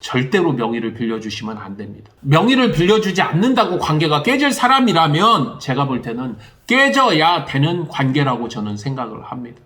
절대로 명의를 빌려주시면 안 됩니다. 명의를 빌려주지 않는다고 관계가 깨질 사람이라면 제가 볼 때는 깨져야 되는 관계라고 저는 생각을 합니다.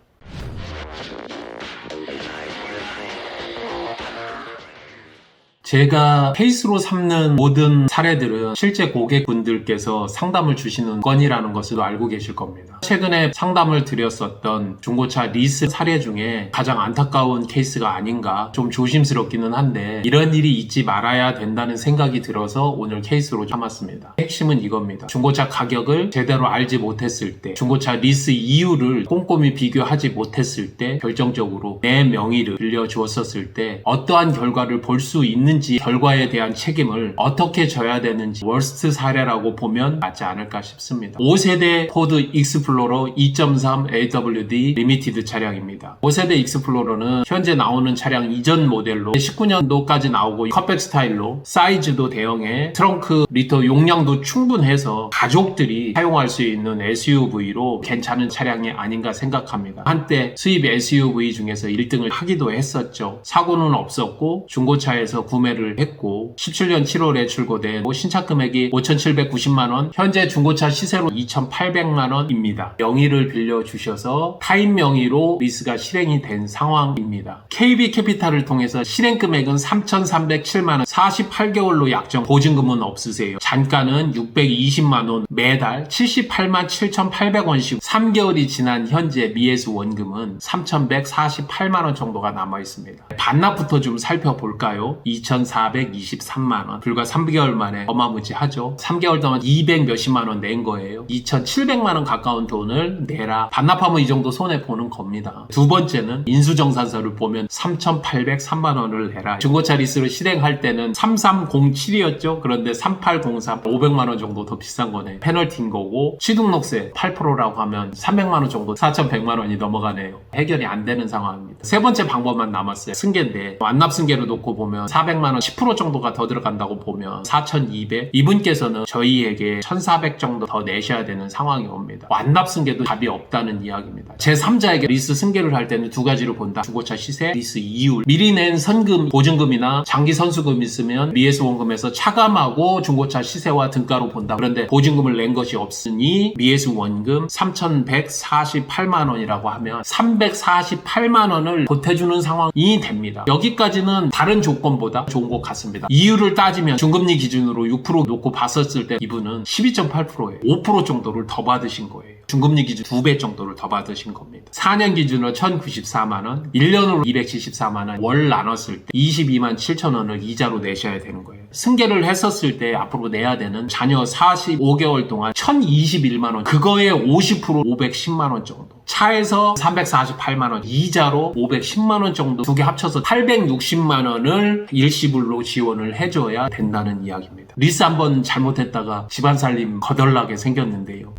제가 케이스로 삼는 모든 사례들은 실제 고객분들께서 상담을 주시는 건이라는 것을 알고 계실 겁니다. 최근에 상담을 드렸었던 중고차 리스 사례 중에 가장 안타까운 케이스가 아닌가, 좀 조심스럽기는 한데 이런 일이 있지 말아야 된다는 생각이 들어서 오늘 케이스로 삼았습니다. 핵심은 이겁니다. 중고차 가격을 제대로 알지 못했을 때, 중고차 리스 이유를 꼼꼼히 비교하지 못했을 때, 결정적으로 내 명의를 빌려주었었을 때 어떠한 결과를 볼 수 있는지, 결과에 대한 책임을 어떻게 져야 되는지 월스트 사례라고 보면 맞지 않을까 싶습니다. 5세대 포드 익스플로러 2.3 AWD 리미티드 차량입니다. 5세대 익스플로러는 현재 나오는 차량 이전 모델로 19년도까지 나오고 컵백 스타일로 사이즈도 대형에 트렁크 리터 용량도 충분해서 가족들이 사용할 수 있는 SUV로 괜찮은 차량이 아닌가 생각합니다. 한때 수입 SUV 중에서 1등을 하기도 했었죠. 사고는 없었고 중고차에서 구매를 했고 17년 7월에 출고된 신차 금액이 5,790만원, 현재 중고차 시세로 2,800만원입니다. 명의를 빌려주셔서 타인 명의로 리스가 실행이 된 상황입니다. KB캐피탈을 통해서 실행 금액은 3,307만원, 48개월로 약정, 보증금은 없으세요. 잔가는 620만원, 매달 78만 7,800원씩 3개월이 지난 현재 미에스 원금은 3,148만원 정도가 남아있습니다. 반납부터 좀 살펴볼까요? 2,423만원, 불과 3개월 만에 어마무지하죠. 3개월 동안 200 몇십만원 낸 거예요. 2,700만원 가까운 돈을 내라. 반납하면 이 정도 손해보는 겁니다. 두 번째는 인수정산서를 보면 3,803만원을 내라. 중고차 리스를 실행할 때는 3307이었죠. 그런데 3803, 500만원 정도 더 비싼 거네. 페널티인 거고, 취등록세 8%라고 하면 300만원 정도, 4,100만원이 넘어가네요. 해결이 안 되는 상황입니다. 세 번째 방법만 남았어요. 승계인데 완납 승계로 놓고 보면 400만원 10% 정도가 더 들어간다고 보면 4,200, 이분께서는 저희에게 1,400 정도 더 내셔야 되는 상황이 옵니다. 완납 승계도 답이 없다는 이야기입니다. 제3자에게 리스 승계를 할 때는 두 가지로 본다. 중고차 시세, 리스 이율. 미리 낸 선금, 보증금이나 장기 선수금 있으면 미에스 원금에서 차감하고 중고차 시세와 등가로 본다. 그런데 보증금을 낸 것이 없으니 미에스 원금 3,148만원이라고 하면 348만원을 보태주는 상황이 됩니다. 여기까지는 다른 조건보다 좋은 것 같습니다. 이유를 따지면 중금리 기준으로 6% 놓고 봤었을 때 이분은 12.8%예요. 5% 정도를 더 받으신 거예요. 중금리 기준 2배 정도를 더 받으신 겁니다. 4년 기준으로 1,094만원, 1년으로 274만원, 월 나눴을 때 22만 7천원을 이자로 내셔야 되는 거예요. 승계를 했었을 때 앞으로 내야 되는 자녀 45개월 동안 1,021만원, 그거에 50% 510만원 정도. 차에서 348만원, 이자로 510만원 정도, 두 개 합쳐서 860만원을 일시불로 지원을 해줘야 된다는 이야기입니다. 리스 한번 잘못했다가 집안 살림 거덜나게 생겼는데요.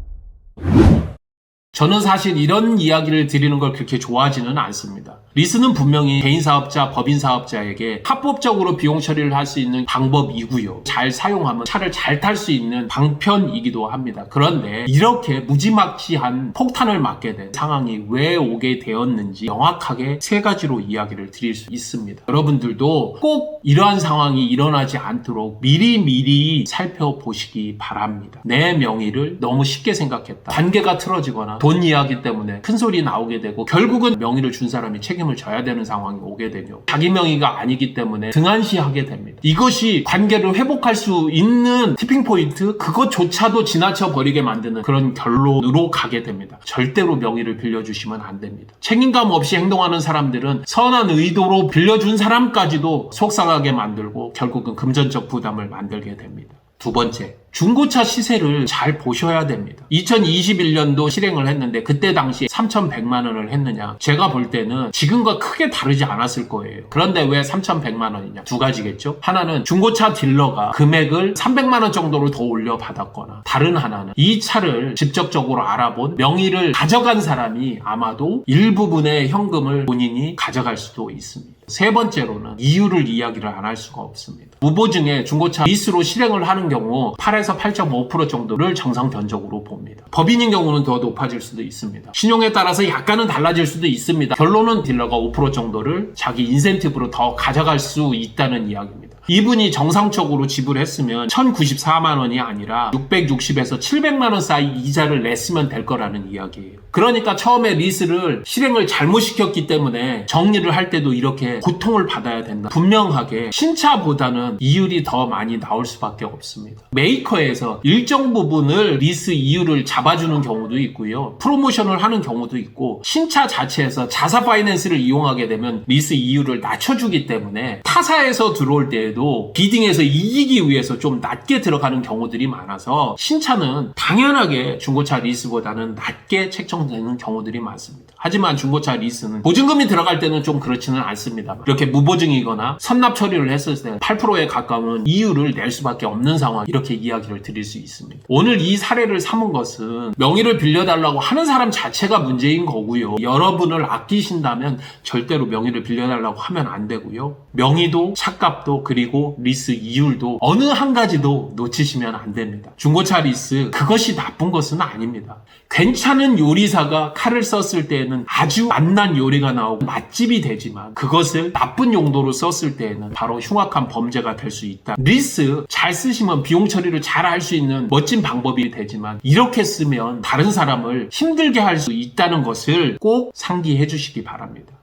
저는 사실 이런 이야기를 드리는 걸 그렇게 좋아하지는 않습니다. 리스는 분명히 개인사업자, 법인사업자에게 합법적으로 비용 처리를 할 수 있는 방법이고요. 잘 사용하면 차를 잘 탈 수 있는 방편이기도 합니다. 그런데 이렇게 무지막지한 폭탄을 맞게 된 상황이 왜 오게 되었는지 명확하게 세 가지로 이야기를 드릴 수 있습니다. 여러분들도 꼭 이러한 상황이 일어나지 않도록 미리미리 살펴보시기 바랍니다. 내 명의를 너무 쉽게 생각했다. 관계가 틀어지거나 돈 이야기 때문에 큰 소리 나오게 되고 결국은 명의를 준 사람이 책임을 져야 되는 상황이 오게 되죠. 자기 명의가 아니기 때문에 등한시하게 됩니다. 이것이 관계를 회복할 수 있는 티핑포인트, 그것조차도 지나쳐 버리게 만드는 그런 결론으로 가게 됩니다. 절대로 명의를 빌려주시면 안 됩니다. 책임감 없이 행동하는 사람들은 선한 의도로 빌려준 사람까지도 속상하게 만들고 결국은 금전적 부담을 만들게 됩니다. 두 번째, 중고차 시세를 잘 보셔야 됩니다. 2021년도 실행을 했는데 그때 당시 3,100만 원을 했느냐? 제가 볼 때는 지금과 크게 다르지 않았을 거예요. 그런데 왜 3,100만 원이냐? 두 가지겠죠? 하나는 중고차 딜러가 금액을 300만 원 정도를 더 올려받았거나, 다른 하나는 이 차를 직접적으로 알아본 명의를 가져간 사람이 아마도 일부분의 현금을 본인이 가져갈 수도 있습니다. 세 번째로는 이유를 이야기를 안 할 수가 없습니다. 무보증에 중고차 리스로 실행을 하는 경우 8에서 8.5% 정도를 정상 견적으로 봅니다. 법인인 경우는 더 높아질 수도 있습니다. 신용에 따라서 약간은 달라질 수도 있습니다. 결론은 딜러가 5% 정도를 자기 인센티브로 더 가져갈 수 있다는 이야기입니다. 이분이 정상적으로 지불했으면 1,094만 원이 아니라 660에서 700만 원 사이 이자를 냈으면 될 거라는 이야기예요. 그러니까 처음에 리스를 실행을 잘못 시켰기 때문에 정리를 할 때도 이렇게 고통을 받아야 된다. 분명하게 신차보다는 이율이 더 많이 나올 수밖에 없습니다. 메이커에서 일정 부분을 리스 이율을 잡아주는 경우도 있고요. 프로모션을 하는 경우도 있고, 신차 자체에서 자사 파이낸스를 이용하게 되면 리스 이율을 낮춰주기 때문에 타사에서 들어올 때에도 비딩에서 이기기 위해서 좀 낮게 들어가는 경우들이 많아서 신차는 당연하게 중고차 리스보다는 낮게 책정되는 경우들이 많습니다. 하지만 중고차 리스는 보증금이 들어갈 때는 좀 그렇지는 않습니다. 이렇게 무보증이거나 선납 처리를 했을 때 8%에 가까운 이율을 낼 수밖에 없는 상황, 이렇게 이야기를 드릴 수 있습니다. 오늘 이 사례를 삼은 것은 명의를 빌려달라고 하는 사람 자체가 문제인 거고요. 여러분을 아끼신다면 절대로 명의를 빌려달라고 하면 안 되고요. 명의도 차값도 그리고 리스 이율도 어느 한 가지도 놓치시면 안 됩니다. 중고차 리스 그것이 나쁜 것은 아닙니다. 괜찮은 요리사가 칼을 썼을 때에는 아주 맛난 요리가 나오고 맛집이 되지만, 그것을 나쁜 용도로 썼을 때에는 바로 흉악한 범죄가 될 수 있다. 리스 잘 쓰시면 비용 처리를 잘 할 수 있는 멋진 방법이 되지만, 이렇게 쓰면 다른 사람을 힘들게 할 수 있다는 것을 꼭 상기해 주시기 바랍니다.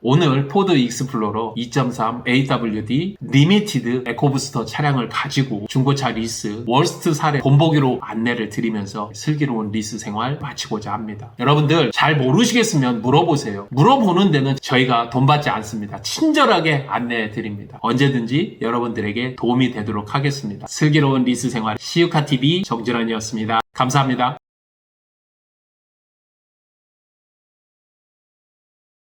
오늘 포드 익스플로러 2.3 AWD 리미티드 에코부스터 차량을 가지고 중고차 리스 월스트 사례 본보기로 안내를 드리면서 슬기로운 리스 생활 마치고자 합니다. 여러분들 잘 모르시겠으면 물어보세요. 물어보는 데는 저희가 돈 받지 않습니다. 친절하게 안내해 드립니다. 언제든지 여러분들에게 도움이 되도록 하겠습니다. 슬기로운 리스 생활 시유카TV 정진환이었습니다. 감사합니다.